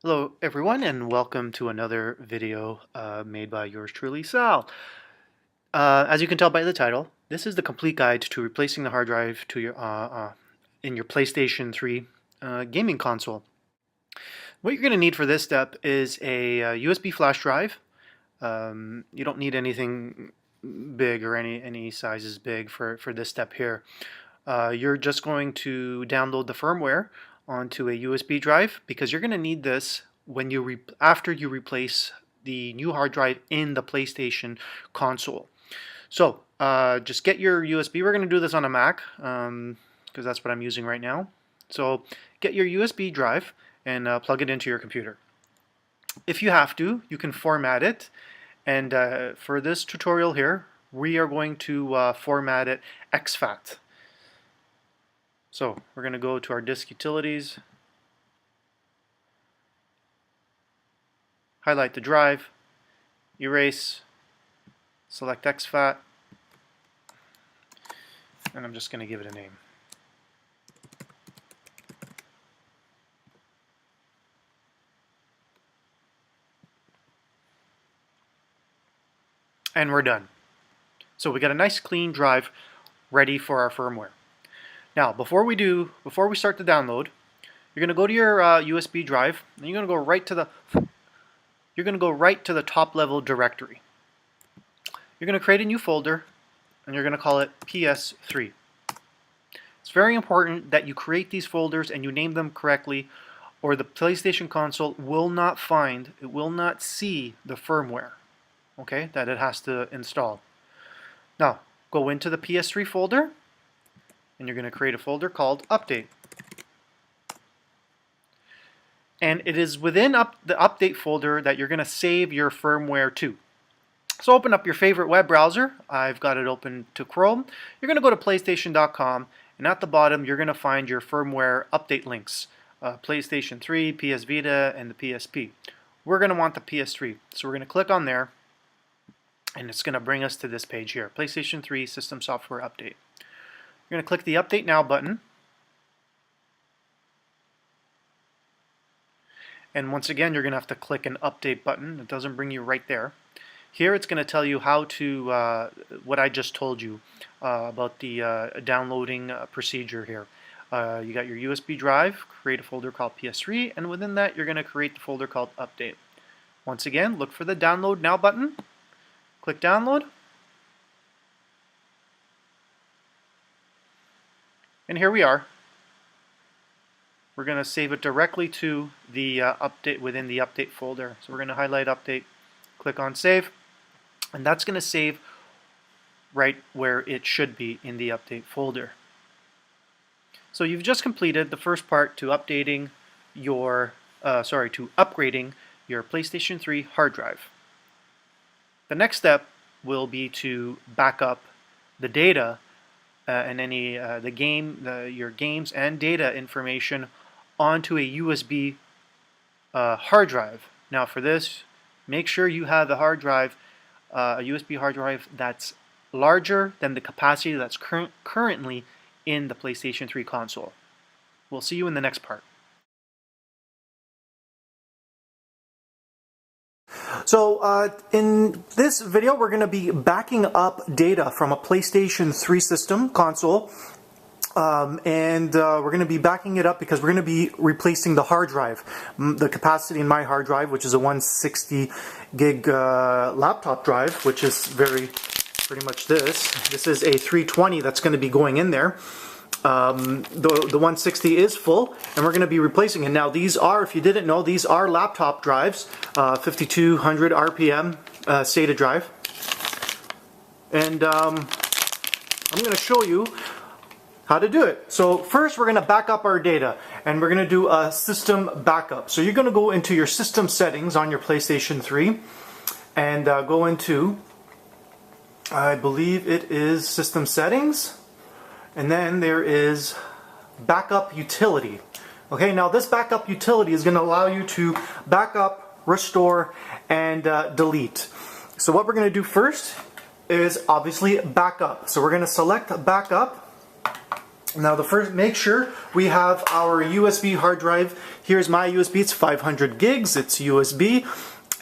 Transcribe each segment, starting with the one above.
Hello everyone and welcome to another video made by yours truly, Sal. As you can tell by the title, this is the complete guide to replacing the hard drive to your in your PlayStation 3 gaming console. What you're going to need for this step is a USB flash drive. You don't need anything big or any sizes big for this step here. You're just going to download the firmware onto a USB drive because you're going to need this when after you replace the new hard drive in the PlayStation console. So just get your USB. We're going to do this on a Mac because that's what I'm using right now. So get your USB drive and plug it into your computer. If you have to, you can format it. And for this tutorial here, we are going to format it exFAT. So we're going to go to our disk utilities, highlight the drive, erase, select exFAT, and I'm just going to give it a name. And we're done. So we got a nice clean drive ready for our firmware. Now, before we start the download, you're going to go to your USB drive, and you're going to go right to the top level directory. You're going to create a new folder, and you're going to call it PS3. It's very important that you create these folders and you name them correctly, or the PlayStation console will not see the firmware, okay, that it has to install. Now, go into the PS3 folder, and you're going to create a folder called Update. And it is within the Update folder that you're going to save your firmware to. So open up your favorite web browser. I've got it open to Chrome. You're going to go to PlayStation.com, and at the bottom you're going to find your firmware update links. PlayStation 3, PS Vita, and the PSP. We're going to want the PS3. So we're going to click on there, and it's going to bring us to this page here, PlayStation 3 System Software Update. You're going to click the Update Now button. And once again, you're going to have to click an Update button. It doesn't bring you right there. Here it's going to tell you how to, what I just told you about the downloading procedure here. You got your USB drive, create a folder called PS3, and within that you're going to create the folder called Update. Once again, look for the Download Now button. Click Download. And here we are. We're going to save it directly to the update within the Update folder. So we're going to highlight Update, click on Save, and that's going to save right where it should be in the Update folder. So you've just completed the first part to updating your, upgrading your PlayStation 3 hard drive. The next step will be to back up the data and any your games and data information onto a USB hard drive. Now for this, make sure you have a hard drive, a USB hard drive that's larger than the capacity that's currently in the PlayStation 3 console. We'll see you in the next part. So in this video, we're going to be backing up data from a PlayStation 3 system console, and we're going to be backing it up because we're going to be replacing the hard drive. The capacity in my hard drive, which is a 160 gig laptop drive, which is pretty much this. This is a 320 that's going to be going in there. The 160 is full, and we're going to be replacing it. Now these are, if you didn't know, these are laptop drives, 5200 RPM SATA drive. And I'm going to show you how to do it. So first we're going to back up our data, and we're going to do a system backup. So you're going to go into your system settings on your PlayStation 3 and go into, I believe it is system settings. And then there is backup utility. Okay, now this backup utility is going to allow you to back up, restore, and delete. So what we're going to do first is obviously backup. So we're going to select backup, Now make sure we have our USB hard drive. Here's my USB, it's 500 gigs, it's USB,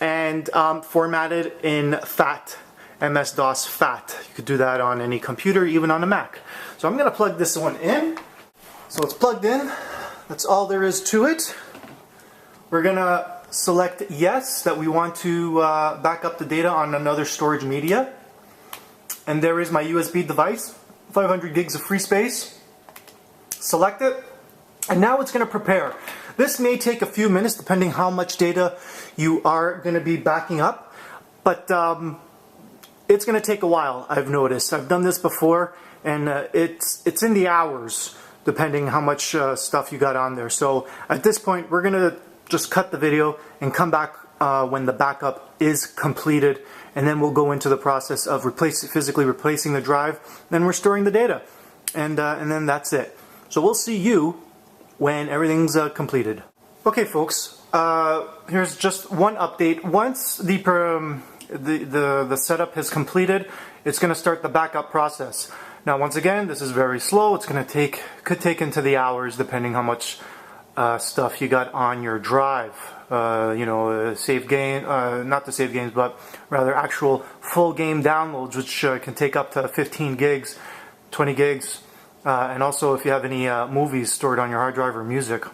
and formatted in FAT, MS-DOS FAT. You could do that on any computer, even on a Mac. So I'm gonna plug this one in. So it's plugged in, that's all there is to it. We're gonna select yes, that we want to back up the data on another storage media. And there is my USB device, 500 gigs of free space. Select it, and now it's going to prepare. This may take a few minutes depending how much data you are going to be backing up, but it's going to take a while, I've noticed. I've done this before, and it's in the hours depending how much stuff you got on there. So at this point we're going to just cut the video and come back when the backup is completed, and then we'll go into the process of physically replacing the drive. Then we're storing the data, and then that's it. So we'll see you when everything's completed. Okay, folks. Here's just one update. Once the setup is completed, it's going to start the backup process. Now, once again, this is very slow. It's going to could take into the hours depending how much stuff you got on your drive. You know, save game, not the save games, but rather actual full game downloads, which can take up to 15 gigs, 20 gigs. And also if you have any movies stored on your hard drive or music.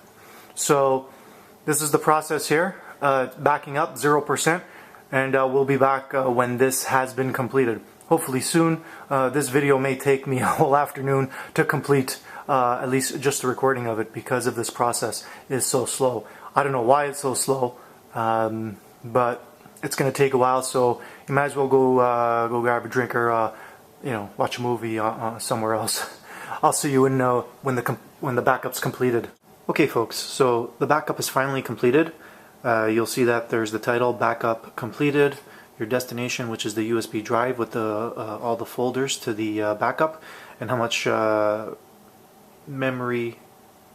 So this is the process here, backing up 0%, and we'll be back when this has been completed. Hopefully soon. This video may take me a whole afternoon to complete, at least just the recording of it, because of this process is so slow. I don't know why it's so slow, but it's going to take a while, so you might as well go grab a drink or you know, watch a movie somewhere else. I'll see you when the backup's completed. Okay, folks, so the backup is finally completed. You'll see that there's the title, Backup Completed, your destination, which is the USB drive with all the folders to the backup, and how much memory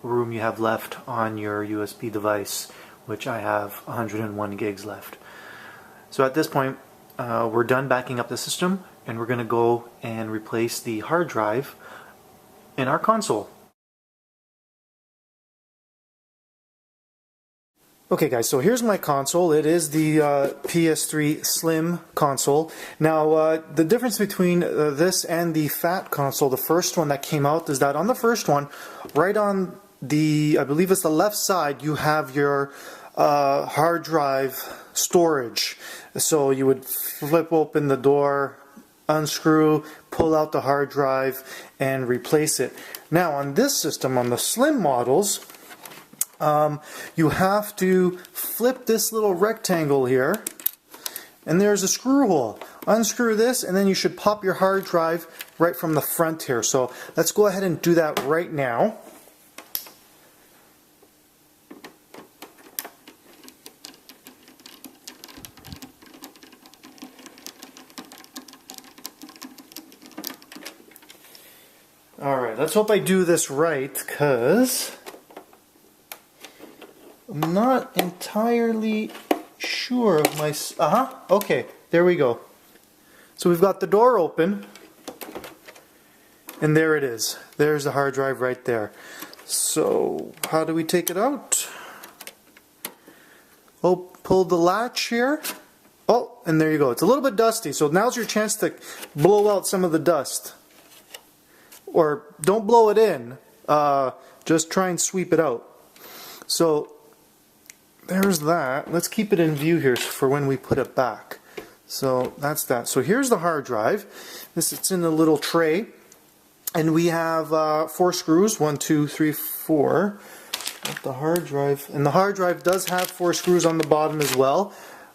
room you have left on your USB device, which I have 101 gigs left. So at this point, we're done backing up the system, and we're going to go and replace the hard drive in our console. Okay guys, so here's my console. It is the PS3 Slim console. Now the difference between this and the Fat console, the first one that came out, is that on the first one, right on the, I believe it's the left side, you have your hard drive storage. So you would flip open the door, unscrew, pull out the hard drive, and replace it. Now on this system, on the Slim models, you have to flip this little rectangle here, and there's a screw hole. Unscrew this, and then you should pop your hard drive right from the front here. So let's go ahead and do that right now. Alright, let's hope I do this right, because I'm not entirely sure of my... okay, there we go. So we've got the door open, and there it is. There's the hard drive right there. So, how do we take it out? Oh, pull the latch here. Oh, and there you go. It's a little bit dusty, so now's your chance to blow out some of the dust. Or don't blow it in, just try and sweep it out. So there's that. Let's keep it in view here for when we put it back. So that's that. So here's the hard drive. It's in a little tray, and we have 4 screws, 1, 2, 3, 4. The hard drive, and the hard drive does have 4 screws on the bottom as well,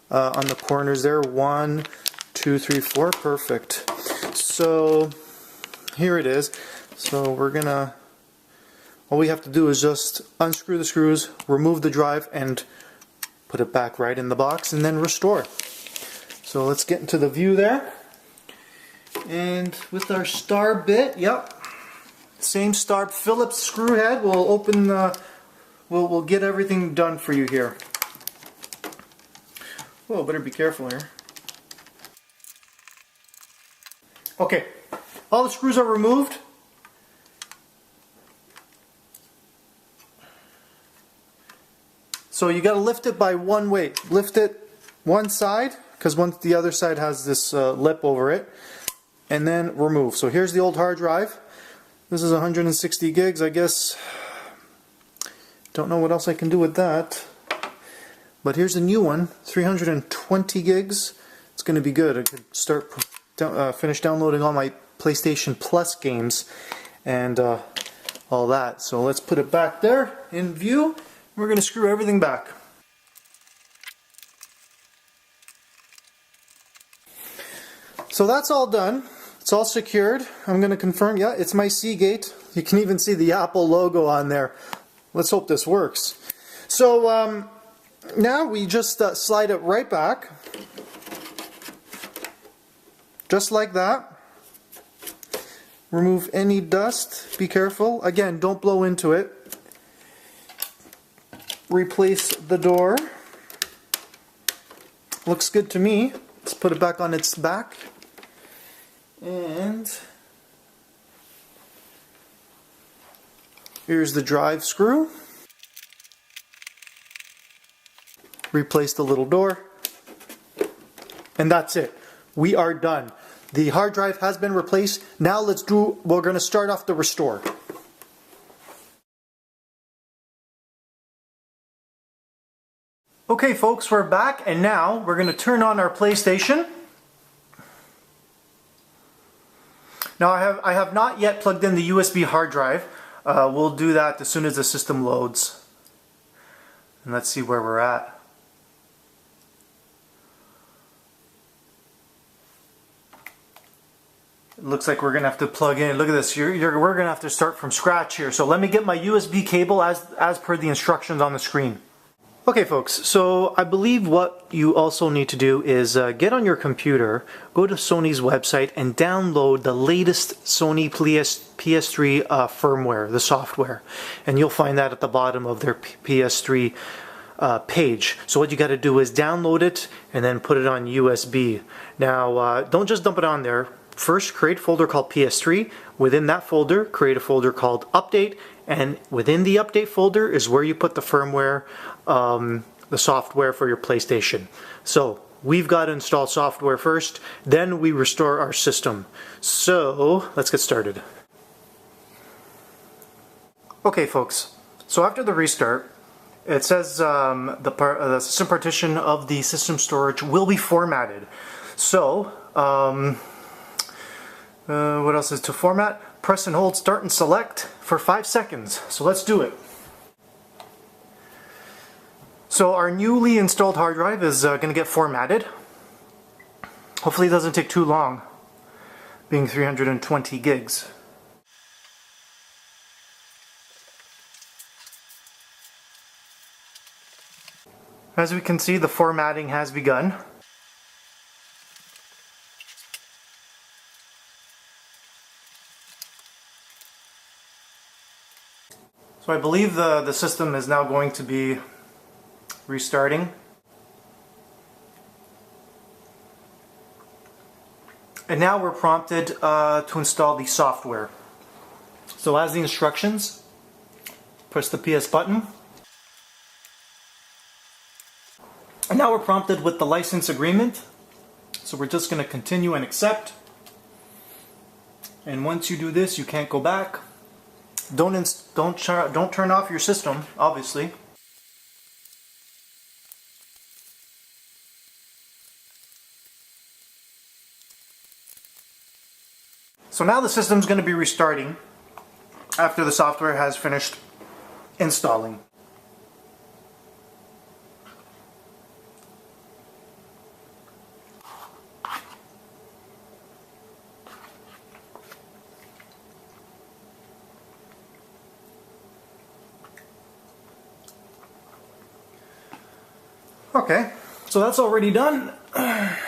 on the corners there. 1, 2, 3, 4. Perfect. So here it is. So we're gonna, all we have to do is just unscrew the screws, remove the drive, and put it back right in the box, and then restore. So let's get into the view there. And with our star bit, yep, same star Phillips screw head, we'll open the, we'll get everything done for you here. Whoa, better be careful here. Okay, all the screws are removed. So you got to lift it by one way. Lift it one side, because once the other side has this lip over it, and then remove. So here's the old hard drive. This is 160 gigs, I guess. Don't know what else I can do with that. But here's a new one, 320 gigs. It's going to be good. I could start finish downloading all my PlayStation Plus games and all that. So let's put it back there in view. We're going to screw everything back. So that's all done. It's all secured. I'm going to confirm, yeah, it's my Seagate. You can even see the Apple logo on there. Let's hope this works. So now we just slide it right back. Just like that. Remove any dust. Be careful. Again, don't blow into it. Replace the door. Looks good to me. Let's put it back on its back. And here's the drive screw. Replace the little door. And that's it. We are done. The hard drive has been replaced. Now we're going to start off the restore. Okay folks, we're back, and now we're going to turn on our PlayStation. Now I have not yet plugged in the USB hard drive. We'll do that as soon as the system loads. And let's see where we're at. It looks like we're going to have to plug in. Look at this. We're going to have to start from scratch here. So let me get my USB cable as per the instructions on the screen. Okay folks, so I believe what you also need to do is get on your computer, go to Sony's website and download the latest Sony PS3 firmware, the software. And you'll find that at the bottom of their PS3 page. So what you got to do is download it and then put it on USB. Now don't just dump it on there. First create a folder called PS3. Within that folder create a folder called Update, and within the Update folder is where you put the firmware, the software for your PlayStation. So we've got to install software first, then we restore our system. So let's get started. Okay folks, so after the restart it says the system partition of the system storage will be formatted. So what else is to format? Press and hold start and select for 5 seconds. So let's do it. So our newly installed hard drive is going to get formatted. Hopefully it doesn't take too long, being 320 gigs. As we can see, the formatting has begun. So I believe the system is now going to be restarting. And now we're prompted to install the software. So as the instructions, press the PS button. And now we're prompted with the license agreement. So we're just going to continue and accept. And once you do this, you can't go back. Don't turn off your system, obviously. So now the system's going to be restarting after the software has finished installing. Okay, so that's already done. It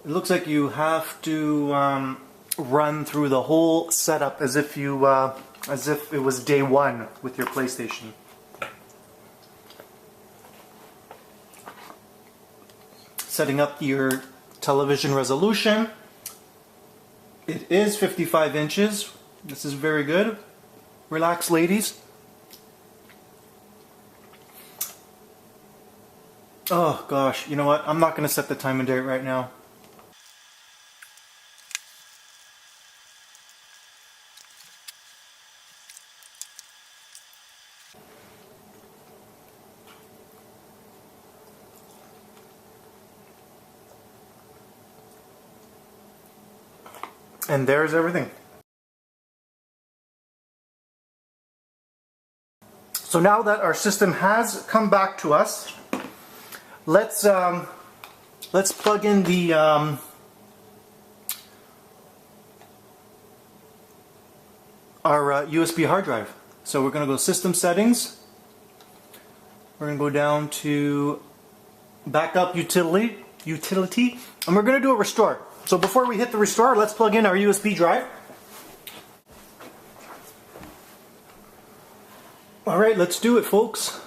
looks like you have to run through the whole setup as if it was day one with your PlayStation. Setting up your television resolution. It is 55 inches. This is very good. Relax, ladies. Oh gosh, you know what? I'm not going to set the time and date right now. And there's everything. So now that our system has come back to us, let's plug in the our USB hard drive. So we're going to go System Settings. We're going to go down to Backup Utility, and we're going to do a restore. So before we hit the restore, let's plug in our USB drive. Alright, let's do it, folks.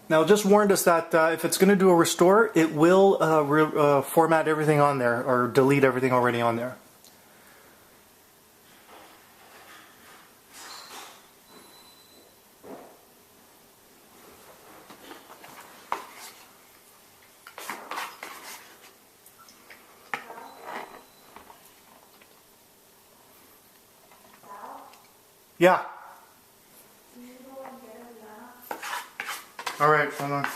Now, just warned us that if it's going to do a restore, it will format everything on there, or delete everything already on there. Yeah. Alright, hold on.